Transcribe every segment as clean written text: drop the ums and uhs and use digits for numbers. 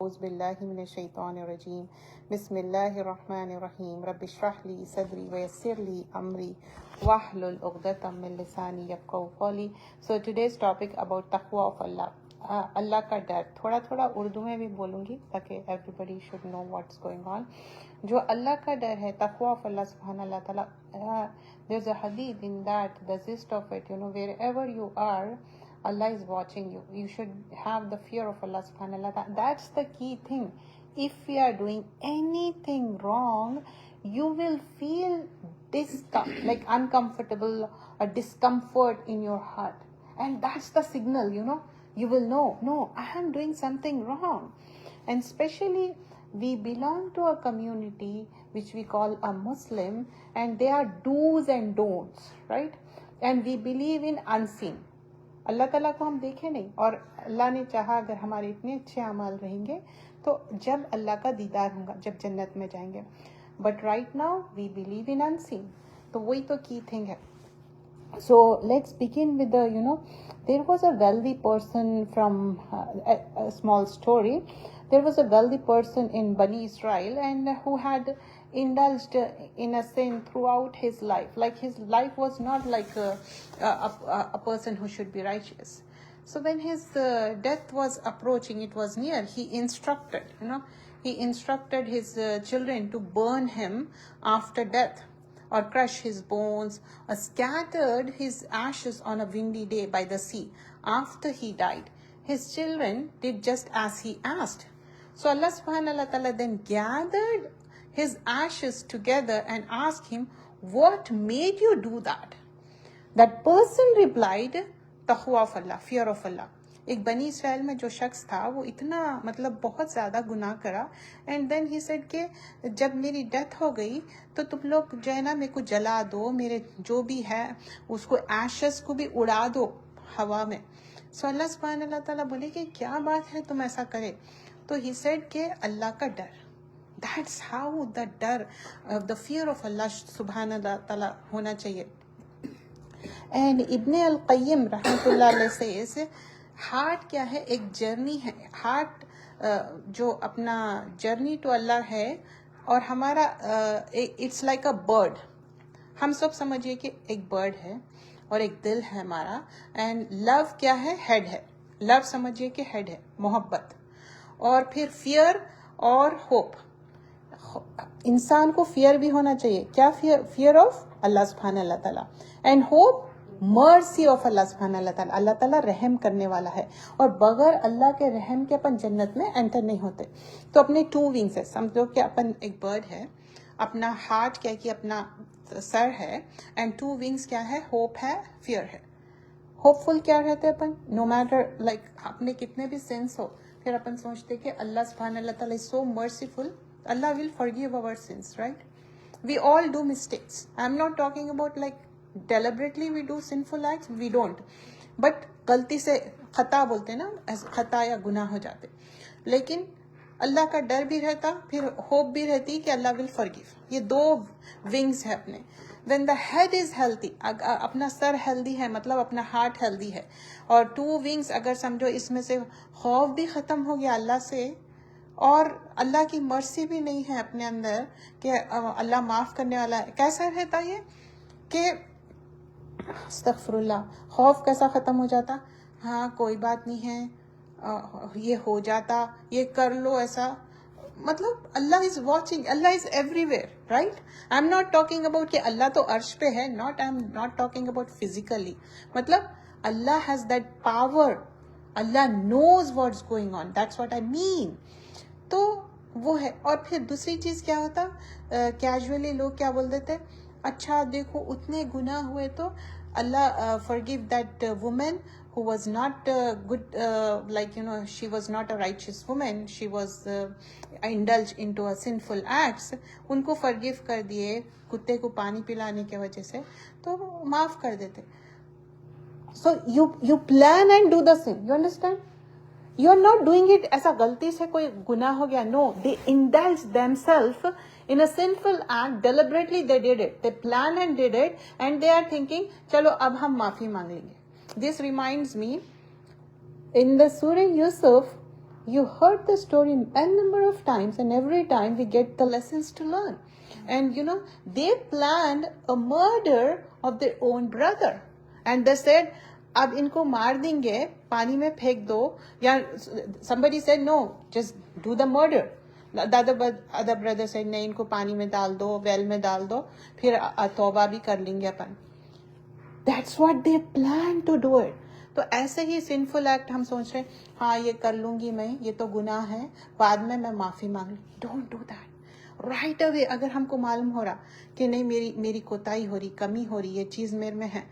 Auzubillahiminash-shaytanir-rajeem. Bismillahir-rahmanir-rahim. Rabbi shrah li sadri wa yassir li amri wahlul uqdatam min lisani yafqahu qawli. So today's topic about taqwa of Allah. अल्लाह का डर थोड़ा थोड़ा उर्दू में भी बोलूँगी ताकि everybody should know what's going on. जो अल्लाह का डर है, तक़वा ऑफ अल्लाह सुब्हान अल्लाह ताला, there's a hadith in that, the gist of it, wherever you are, Allah is watching you. You should have the fear of Allah subhanahu wa ta'ala. That's the key thing. If we are doing anything wrong, you will feel like uncomfortable or discomfort in your heart. And that's the signal, You will know, no, I am doing something wrong. And especially, we belong to a community which we call a Muslim, and there are do's and don'ts, right? And we believe in unseen. अल्लाह ताला को हम देखे नहीं, और अल्लाह ने चाहा अगर हमारे इतने अच्छे अमाल रहेंगे तो जब अल्लाह का दीदार होगा, जब जन्नत में जाएंगे. But right now we believe in unseen. तो वही तो की थिंग है. So let's begin with there was a wealthy person from a small story. There was a wealthy person in Bani Israel and who had indulged in a sin throughout his life. Like his life was not like a person who should be righteous. So when his death was approaching, it was near, he instructed his children to burn him after death, or crush his bones, or scattered his ashes on a windy day by the sea after he died. His children did just as he asked. So Allah subhanahu wa ta'ala then gathered his ashes together and asked him, what made you do that? That person replied, taqwa of Allah, fear of Allah. एक बनी Israel में जो शख्स था वो इतना बहुत ज़्यादा गुनाह करा. एंड देन ही सेड कि जब मेरी डेथ हो गई तो तुम लोग जो है ना मेरे को जला दो, मेरे जो भी है उसको एशेस को भी उड़ा दो हवा में. सो अल्लाह सुब्हान अल्लाह ताला बोले कि क्या बात है तुम ऐसा करे. तो ही सेड कि अल्लाह का डर. दैट्स हाउ द डर, द फियर ऑफ अल्लाह सुब्हान अल्लाह ताला होना चाहिए. एंड इब्न अल क़य्यिम रहमतुल्लाह अलैह से हार्ट क्या है, एक जर्नी है. हार्ट जो अपना जर्नी टू अल्लाह है, और हमारा इट्स लाइक अ बर्ड. हम सब समझिए कि एक बर्ड है और एक दिल है हमारा. एंड लव क्या है, हेड है. लव समझिए कि हेड है, मोहब्बत. और फिर फियर और होप. इंसान को फियर भी होना चाहिए. क्या फियर ऑफ अल्लाह सुब्हानहू व तआला. एंड होप मर्सी ऑफ अल्लाह सुब्हानहू व तआला. अल्लाह ताला रहम करने वाला है, और बगैर अल्लाह के रहम के अपन जन्नत में एंटर नहीं होते. तो अपने 2 विंग्स है. समझो कि अपन एक बर्ड है, अपना हार्ट क्या है कि अपना सर है, एंड 2 विंग्स क्या है, होप है, फियर है. होपफुल क्या रहते हैं अपन, नो मैटर लाइक अपने कितने भी सिंस हो, फिर अपन सोचते कि अल्लाह सुब्हानहू व तआला is so merciful, Allah will forgive our sins, right? We all do mistakes. I'm not talking about like deliberately we do sinful acts. We don't. But गलती से खता बोलते ना, खता या गुनाह हो जाते. लेकिन अल्लाह का डर भी रहता, फिर होप भी रहती कि अल्लाह will forgive. ये 2 विंग्स है अपने. When the head is healthy, अपना सर हेल्दी है, मतलब अपना हार्ट हेल्दी है, और 2 विंग्स अगर समझो इसमें से खौफ भी खत्म हो गया अल्लाह से, और अल्लाह की मर्सी भी नहीं है अपने अंदर कि अल्लाह माफ़ करने वाला है. कैसा रहता ये कि अस्तगफिरुल्लाह, खौफ कैसा ख़त्म हो जाता, हाँ कोई बात नहीं है, ये हो जाता, ये कर लो ऐसा. मतलब Allah is watching, Allah is everywhere, right. I am not talking about कि अल्लाह तो अर्श पे है, I am not talking about physically. मतलब Allah has that power, Allah knows what's going on. That's what I mean. तो वो है. और फिर दूसरी चीज़ क्या होता, कैजुअली लोग क्या बोल देते, अच्छा देखो उतने गुनाह हुए तो Allah forgive that women who was not good, she was not a righteous woman, she was indulged into a sinful acts. उनको फॉरगिव कर दिए कुत्ते को पानी पिलाने के वजह से, तो माफ़ कर देते. So you plan and do the sin, you understand? You are not doing it ऐसा गलती से कोई गुनाह हो गया. No, they indulge themselves in a sinful act. Deliberately they did it. They planned and did it, and they are thinking, चलो अब हम माफी मांग लेंगे. This reminds me, in the Surah Yusuf, You heard the story n number of times, and every time we get the lessons to learn. And you know, they planned a murder of their own brother, and they said, अब इनको मार देंगे, पानी में फेंक दो, या somebody said no, just do the murder. The other brother said नहीं, इनको पानी में डाल दो, वेल में डाल दो, फिर तौबा भी कर लेंगे अपन. That's what they plan to do it. तो ऐसे ही सिंफुल एक्ट हम सोच रहे हैं, हाँ ये कर लूंगी मैं, ये तो गुनाह है, बाद में मैं माफी मांग लूँ. Don't do that right away. अगर हमको मालूम हो रहा कि नहीं, मेरी कोताही हो रही, कमी हो रही, ये चीज मेरे में है,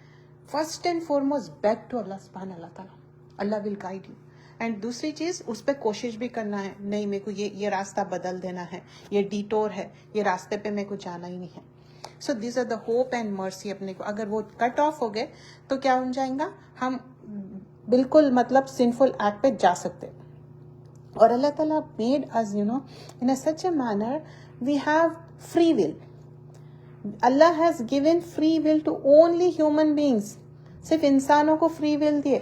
first and foremost back to Allah सुब्हान अल्लाह ताला. Allah will guide you. And दूसरी चीज, उस पर कोशिश भी करना है, नहीं मेरे को ये रास्ता बदल देना है, ये डिटोर है, ये रास्ते पे मेरे को जाना ही नहीं है. So this are the hope and mercy अपने को. अगर वो कट ऑफ हो गए तो क्या हो जाएगा, हम बिल्कुल मतलब सिंफुल एक्ट पे जा सकते. और Allah Taala made us you know in such a manner we have free will. Allah has given free will to only human beings. सिर्फ इंसानों को फ्री विल दिए.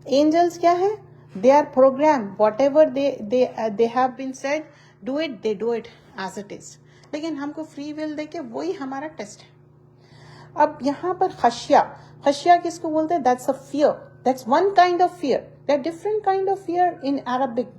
एंजल्स क्या है, they are program, whatever they have been said, do it, they do it as it is. लेकिन हमको free will देके वही हमारा टेस्ट है. अब यहाँ पर खशिया किसको बोलते हैं? That's a fear. That's one kind of fear. There different kind of fear in Arabic.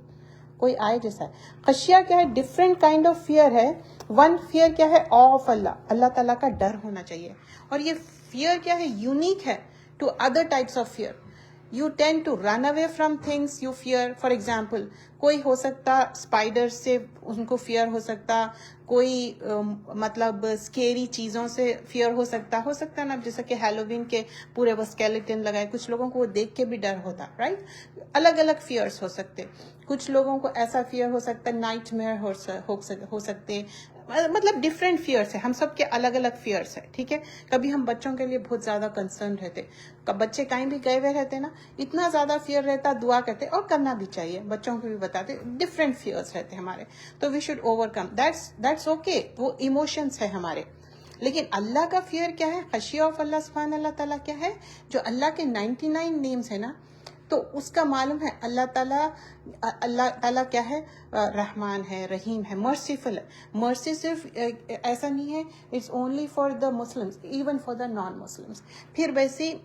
कोई आए जैसा है. खशिया क्या है? डिफरेंट काइंड ऑफ फियर है. वन फियर क्या है? ऑ ऑफ अल्लाह. अल्लाह ताला का डर होना चाहिए. और ये फियर क्या है? यूनिक है to other types of fear. You tend to run away from things you fear. For example, कोई हो सकता स्पाइडर से उनको फियर हो सकता, कोई मतलब स्केरी चीजों से फियर हो सकता ना, जैसे कि हैलोवीन के पूरे वो स्केलेटन लगाए, कुछ लोगों को वो देख के भी डर होता, राइट. अलग अलग फियर्स हो सकते. कुछ लोगों को ऐसा फियर हो सकता है, नाइटमेयर हो सकते, मतलब डिफरेंट फियर्स है. हम सब के अलग अलग फियर्स है, ठीक है. कभी हम बच्चों के लिए बहुत ज्यादा कंसर्न रहते, बच्चे कहीं भी गए हुए रहते ना, इतना ज्यादा फियर रहता, दुआ करते, और करना भी चाहिए, बच्चों को भी बताते, डिफरेंट फियर्स रहते हमारे, तो we should overcome. That's okay. वो इमोशंस है हमारे. लेकिन अल्लाह का फियर क्या है? खशिया ऑफ अल्लाह सुब्हान अल्लाह ताला क्या है? जो अल्लाह के 99 नेम्स है ना, तो उसका मालूम है अल्लाह ताला क्या है? रहमान है, रहीम है, मर्सीफुल है. मर्सी सिर्फ ऐसा नहीं है it's only for the Muslims, even for the non Muslims. फिर वैसे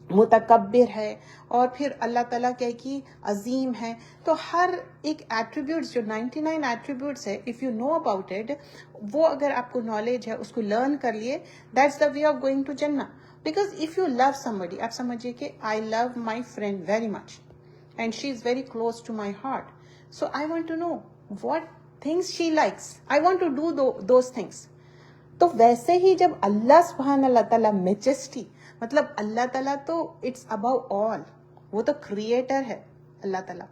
मुतकब्बिर है, और फिर अल्लाह ताला क्या कि अजीम है. तो हर एक एट्रीब्यूट्स जो 99 एट्रीब्यूट्स है, if you know about it, वो अगर आपको नॉलेज है, उसको लर्न कर लिए, that's the way of going to जन्नह. Because if you love somebody, आप समझिए कि I love my friend very much and she is very close to my heart. So I want to know what things she likes, I want to do those things. तो वैसे ही जब अल्लाह सुब्हान Allah ताला majesty, मतलब अल्लाह ताला तो it's above all, वो तो क्रिएटर है अल्लाह ताला,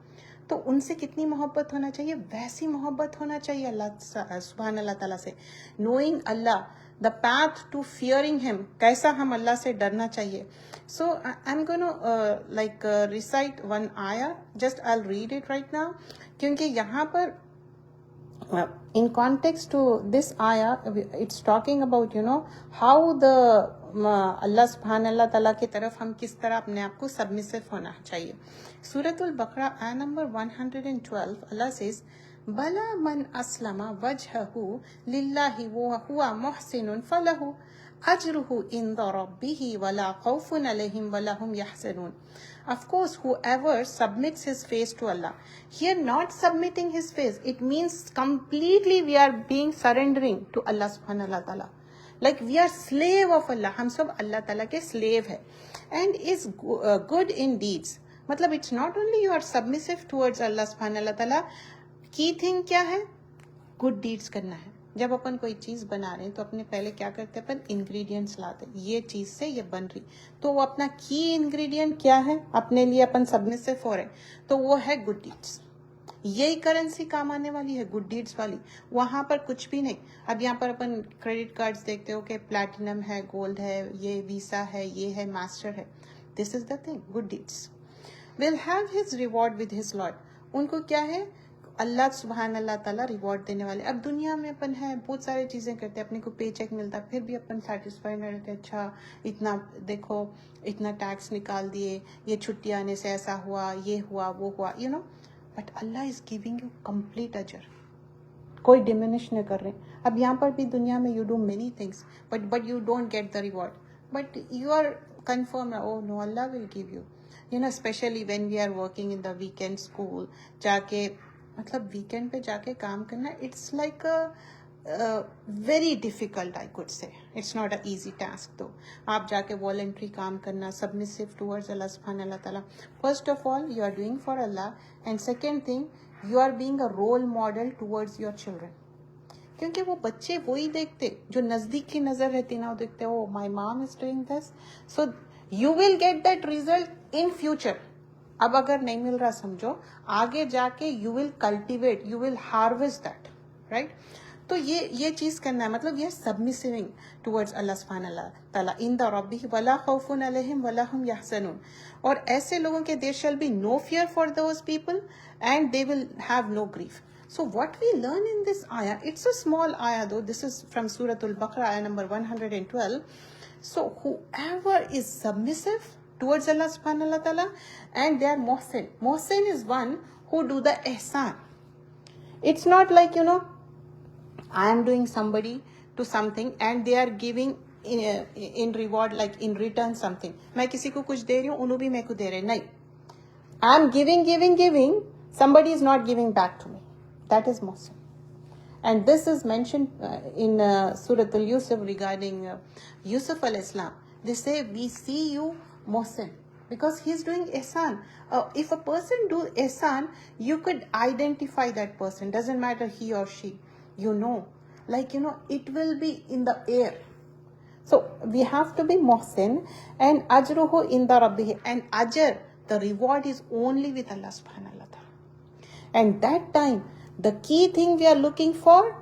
तो उनसे कितनी मोहब्बत होना चाहिए? वैसी मोहब्बत होना चाहिए अल्लाह सुब्हान अल्लाह ताला से. Knowing Allah, the path to fearing him, कैसा हम अल्लाह से डरना चाहिए. So I am gonna like recite one आया, just I will read it right now, क्योंकि यहाँ पर in context to this ayah, it's talking about how the अल्लाह सुब्हान अल्लाह ताला की तरफ हम किस तरह अपने आप को सबमिसिव होना चाहिए. सूरतुल बकरा आया नंबर 112, अल्लाह सेज, बला मन अस्लमा वजहहु लिल्लाहि व हुवा मुहसिनुन फलहु अजरुहु इंद रब्बिही वला खौफुन अलैहिम वला हुम यहज़नून. Of course, whoever submits his face to Allah. Here, not submitting his face, it means completely we are being surrendering to Allah subhanahu wa ta'ala. Like we are slave of Allah. हम सब Allah ta'ala के slave है. And is good in deeds. मतलब it's not only you are submissive towards Allah subhanahu wa ta'ala. Key thing क्या है? Good deeds करना है. जब अपन कोई चीज बना रहे हैं तो अपने पहले क्या करते हैं? अपन इंग्रेडिएंट्स लाते हैं, ये चीज से ये बन रही, तो वो अपना की इंग्रेडिएंट क्या है अपने लिए अपन सबमिसिव हो रहे, तो वो है गुड डीड्स. यही करेंसी काम आने वाली है, गुड डीड्स वाली. वहां पर कुछ भी नहीं. अब यहाँ पर अपन क्रेडिट कार्ड्स देखते हो कि प्लैटिनम है, गोल्ड है, ये वीसा है, ये है, मास्टर है. This is the thing, good deeds will have his reward with his Lord. उनको क्या है? अल्लाह सुब्हान अल्लाह ताला रिवॉर्ड देने वाले. अब दुनिया में अपन है, बहुत सारी चीजें करते हैं, अपने को पे चेक मिलता है, फिर भी अपन सेटिस्फाइड नहीं रहते. अच्छा इतना देखो, इतना टैक्स निकाल दिए, ये छुट्टी आने से ऐसा हुआ, ये हुआ, वो हुआ, but Allah is giving you complete ajr. कोई diminish नहीं कर रहे. अब यहाँ पर भी दुनिया में you do many things, but you don't get the reward. But you are confirmed, oh no, Allah will give you. You know, especially when we are working in the weekend school, जाके मतलब weekend पे जाके काम करना, it's like a very difficult, I could say. It's not an easy task though. आप जाके voluntary काम करना, submissive towards Allah subhanahu wa ta'ala. First of all, you are doing for Allah, and second thing, you are being a role model towards your children. क्योंकि वो बच्चे वही देखते जो नजदीक की नजर रहती ना, वो देखते हो my mom is doing this, so you will get that result in future. अब अगर नहीं मिल रहा समझो, आगे जाके you will cultivate, you will harvest that, right. तो ये चीज करना है, मतलब ये सबमिसिविंग टुवर्ड्स अल्लाह सुब्हानहू व तआला. इन द रब्बी वला खौफुन अलैहिम वला हुम यहज़नून. और ऐसे लोगों के there shall be no fear for those people and they will have no grief. So what we learn in this ayah, it's a small ayah though, this is from Surah Al-Baqarah, ayah number 112. So whoever is submissive towards Allah subhanahu wa ta'ala and they are muhsin. Muhsin is one who do the ihsan. It's not like, you know, I am doing somebody to something and they are giving in reward, like in return something. मैं किसी को कुछ दे रही हूँ, उन्हों भी मेरे को दे रहे, नहीं. I am giving, somebody is not giving back to me. That is Muhsin. And this is mentioned in Surah Al-Yusuf regarding Yusuf al-Islam. They say, we see you Muhsin, because he is doing ihsan. If a person do ihsan, you could identify that person. Doesn't matter he or she. You know, like, you know, it will be in the air. So we have to be Muhsin, and ajruhu in the Rabbihi. And ajr, the reward is only with Allah subhanahu wa ta'ala. And that time, the key thing we are looking for,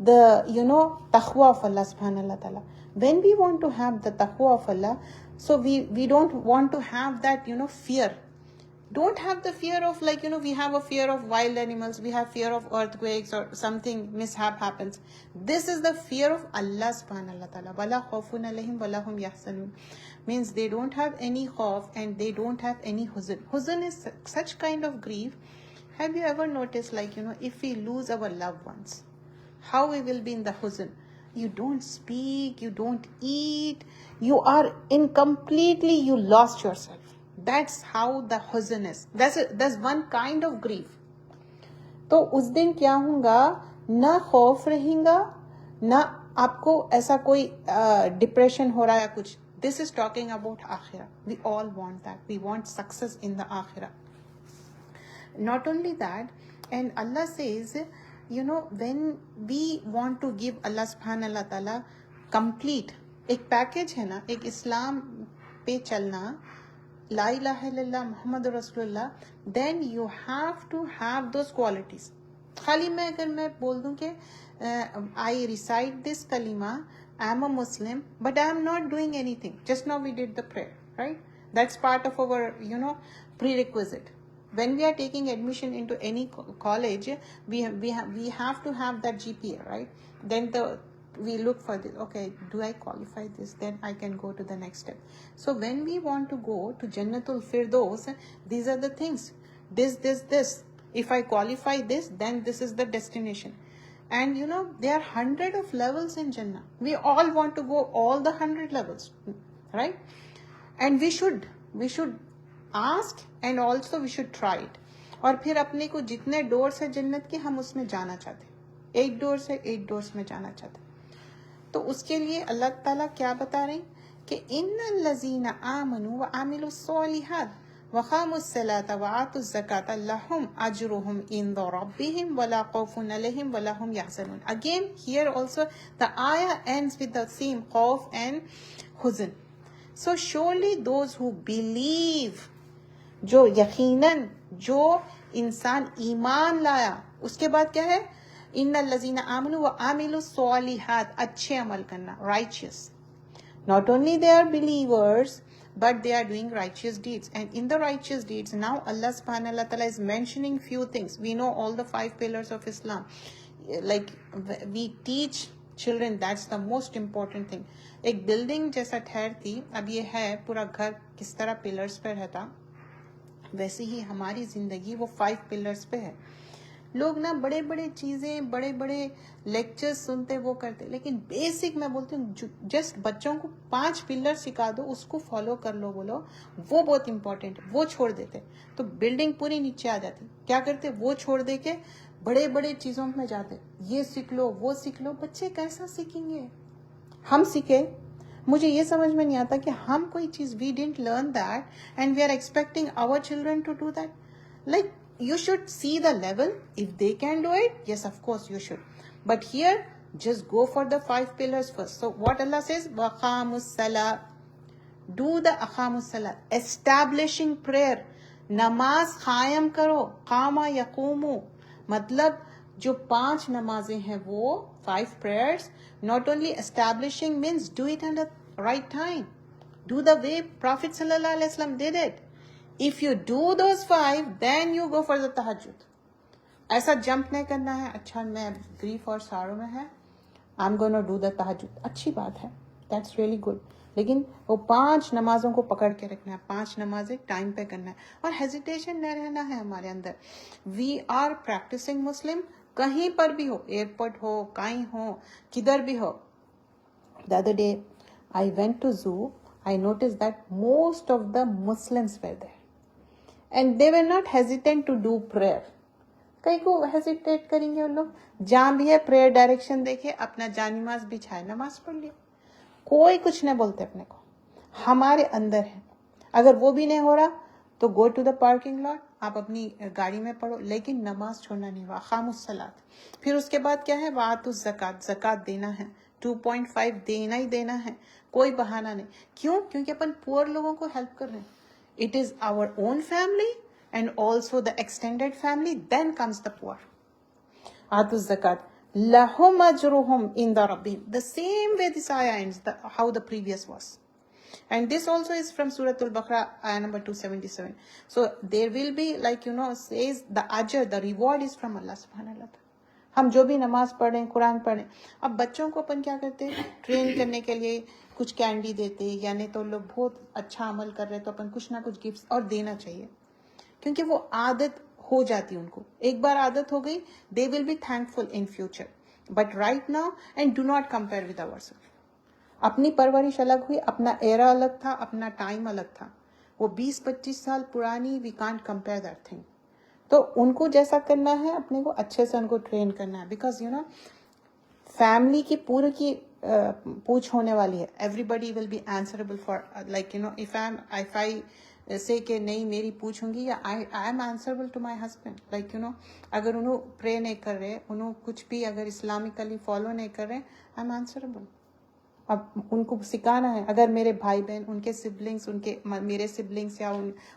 the, you know, taqwa of Allah subhanahu wa ta'ala. When we want to have the taqwa of Allah, so we don't want to have that, you know, fear. Don't have the fear of, like, you know, we have a fear of wild animals, we have fear of earthquakes or something mishap happens. This is the fear of Allah subhanahu wa ta'ala. Wala khawfun alayhim wala hum yahzanun. Means they don't have any khawf and they don't have any huzn. Huzn is such kind of grief. Have you ever noticed, like, you know, if we lose our loved ones, how we will be in the huzn? You don't speak, you don't eat, you are incompletely, you lost yourself. That's how the huzn is. That's one kind of grief. तो उस दिन क्या होगा, ना खौफ रहेगा, ना आपको ऐसा कोई डिप्रेशन हो रहा है कुछ. This is talking about akhirah. We all want that. We want success in the akhirah. Not only that, and Allah says, you know, when we want to give Allah subhanahu wa ta'ala complete, एक package है ना, एक इस्लाम पे चलना, ला इलाहा इल्लल्लाह मुहम्मद रसूलुल्लाह, then you have to have those qualities. खाली मैं अगर मैं बोल दूं कि I recite this kalima, I am a Muslim, but I am not doing anything. Just now we did the prayer, right? That's part of our, you know, prerequisite. When we are taking admission into any college, we have to have that GPA, right? Then we look for this. Okay, do I qualify this? Then I can go to the next step. So when we want to go to Jannatul Firdaus, these are the things. This. If I qualify this, then this is the destination. And you know, there are 100 of levels in Jannah. We all want to go all the 100 levels, right? And we should ask, and also we should try it. और फिर अपने को जितने doors है जन्नत के, हम उसमें जाना चाहते, 8 डोर्स है, 8 डोर्स में जाना चाहते. तो उसके लिए अल्लाह ताला क्या बता रहे हैं कि इन्नल लज़ीना आमनू व आमिलुस सॉलिहात व क़ामुस सलात व आतुज़ ज़कात लहुम अजरुहुम इंद रब्बिहिम वला खौफुन अलैहिम वला हुम यहज़नून. Again, here also the ayah ends with the same khawf and huzn. So surely those who believe, जो यकीनन जो इंसान ईमान लाया, उसके बाद क्या है, इन्नल लज़ीना आमनू व आमिलुस सॉलिहात, अच्छे अमल करना, righteous. Not only they are believers, but they are doing righteous deeds. And in the righteous deeds, now Allah subhanahu wa ta'ala is mentioning few things. We know all the 5 pillars of Islam. Like we teach children, that's the most important thing. एक building जैसा ठहर थी, अब ये है पूरा घर किस तरह पिलर्स पर रहता. वैसे ही हमारी जिंदगी वो 5 पिलर्स पे है। लोग ना बड़े बड़े चीजें, बड़े बड़े लेक्चर्स सुनते, वो करते, लेकिन बेसिक मैं बोलती हूँ जस्ट बच्चों को 5 पिलर सिखा दो, उसको फॉलो कर लो, बोलो वो बहुत इंपॉर्टेंट है। वो छोड़ देते तो बिल्डिंग पूरी नीचे आ जाती। क्या करते, वो छोड़ दे के बड़े बड़े चीजों में जाते, ये सीख लो वो सीख लो। बच्चे कैसा सीखेंगे? हम सीखे? मुझे ये समझ में नहीं आता कि हम कोई चीज we didn't learn that and we are expecting our children to do that. Like, you should see the level. If they can do it, yes, of course you should. But here, just go for the 5 pillars first. So what Allah says, waqamus salah. Do the aqamus salah. Establishing prayer. नमाज कायम करो, कामा यकूमू, मतलब जो 5 नमाजें हैं वो 5 prayers, not only establishing means do it at the right time. Do the way Prophet sallallahu alaihi wasallam did it. If you do those 5, then you go for the tahajjud. ऐसा jump नहीं करना है, अच्छा मैं grief और सारों में है, I'm gonna do the tahajjud. अच्छी बात है, that's really good. लेकिन वो 5 नमाजों को पकड़ के रखना है, 5 नमाजें टाइम पे करना है, और हेजिटेशन नहीं रहना है हमारे अंदर। वी आर प्रैक्टिसिंग मुस्लिम, कहीं पर भी हो, एयरपोर्ट हो, कहीं हो, किधर भी हो। The other day I went to zoo. I noticed that most of the Muslims were there. And they were not hesitant to do prayer. कई को हेजिटेट करेंगे उन लोग? जहां भी है प्रेयर डायरेक्शन देखे, अपना जानिमाज बिछाए, नमाज पढ़ लिया, कोई कुछ नहीं बोलते अपने को। हमारे अंदर है, अगर वो भी नहीं हो रहा तो go to the parking lot, आप अपनी गाड़ी में पढ़ो, लेकिन नमाज छोड़ना नहीं। हुआ खामुस सलात। फिर उसके बाद क्या है, वातुस ज़कात, ज़कात देना है, 2.5 देना ही देना है, कोई बहाना नहीं। क्यों? क्योंकि अपन पुअर लोगों को हेल्प कर रहे हैं। It is our own family and also the extended family, then comes the poor. Atu zakat. Lahum ajruhum inda rabbihim. The same way this ayah ends, how the previous was. And this also is from Surah Al-Baqarah, ayah number 277. So there will be, like, says the ajr, the reward is from Allah subhanahu wa ta'ala. हम जो भी नमाज पढ़ें, कुरान पढ़ें, अब बच्चों को अपन क्या करते हैं, ट्रेन करने के लिए कुछ कैंडी देते, या नहीं तो लोग बहुत अच्छा अमल कर रहे हैं तो अपन कुछ ना कुछ गिफ्ट और देना चाहिए, क्योंकि वो आदत हो जाती है उनको। एक बार आदत हो गई, they will be thankful in future, but right now and do not compare with ourselves. अपनी परवरिश अलग हुई, अपना एरा अलग था, अपना टाइम अलग था, वो 20-25 साल पुरानी, we can't compare that thing. तो उनको जैसा करना है, अपने को अच्छे से उनको ट्रेन करना है, बिकॉज फैमिली की पूरी की पूछ होने वाली है। Everybody will be answerable for, like if I say कि नहीं मेरी पूछ होंगी, या I am answerable to my husband, like अगर उन्होंने प्रे नहीं कर रहे, उन्होंने कुछ भी अगर इस्लामिकली फॉलो नहीं कर रहे, आई एम आंसरेबल। अब उनको सिखाना है, अगर मेरे भाई बहन, उनके सिबलिंग्स, मेरे सिबलिंग्स या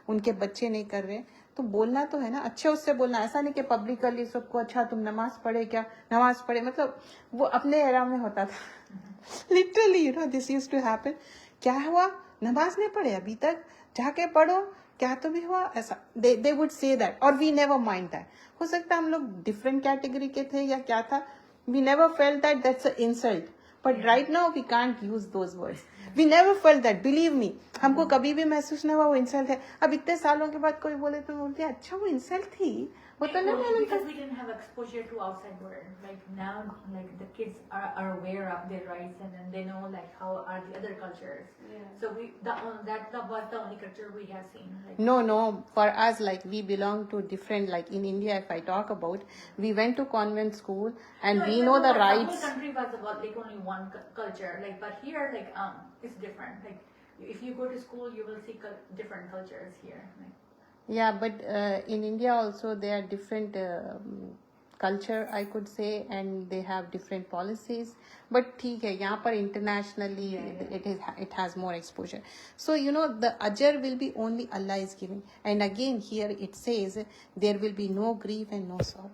उनके बच्चे नहीं कर रहे, तो बोलना तो है ना, अच्छे उससे बोलना। ऐसा नहीं कि पब्लिकली सबको, अच्छा तुम नमाज पढ़े क्या, नमाज पढ़े, मतलब वो अपने एरा में होता था। Literally this used to happen. क्या हुआ, नमाज नहीं पढ़े अभी तक, जाके पढ़ो, क्या तो भी हुआ, ऐसा दे वुड से दैट, और वी नेवर माइंड दैट। हो सकता है हम लोग डिफरेंट कैटेगरी के थे या क्या था, we never felt that that's a insult, but right now we can't use those words. We never felt that, believe me, हमको कभी भी महसूस नहीं हुआ वो इंसल्ट है। अब इतने सालों के बाद कोई बोले तो बोलते अच्छा वो इंसल्ट थी, वो तो नहीं। Because we didn't have exposure to outside world. Like now, like the kids are aware of their rights, and then they know like how are the other cultures. Yeah. So that was the only culture we have seen. Like, No, for us, like we belong to different, like in India, if I talk about, we went to convent school and we know the rights. The whole country was about like only one culture, like, but here like it's different. Like if you go to school, you will see different cultures here. Like, yeah, but in India also there are different culture, I could say, and they have different policies. But ठीक है, यहाँ पर internationally it has more exposure. So the ajr will be only Allah is giving. And again here it says there will be no grief and no sorrow.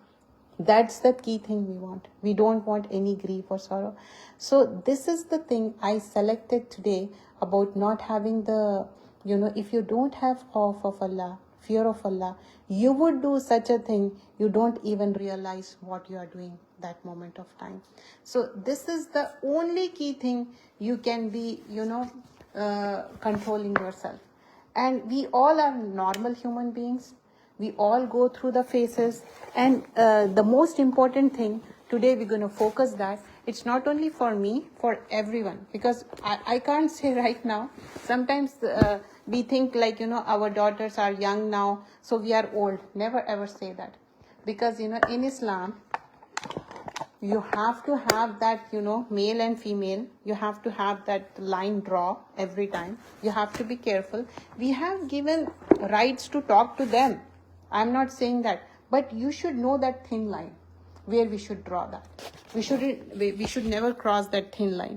That's the key thing we want. We don't want any grief or sorrow. So this is the thing I selected today about not having the, if you don't have awe of Allah, fear of Allah, you would do such a thing, you don't even realize what you are doing that moment of time. So this is the only key thing you can be, controlling yourself. And we all are normal human beings. We all go through the phases. And the most important thing, today we're going to focus that it's not only for me, for everyone. Because I can't say right now. Sometimes we think like, our daughters are young now, so we are old. Never ever say that. Because, in Islam, you have to have that, male and female. You have to have that line draw every time. You have to be careful. We have given rights to talk to them. I'm not saying that. But you should know that thin line where we should draw that. We should never cross that thin line.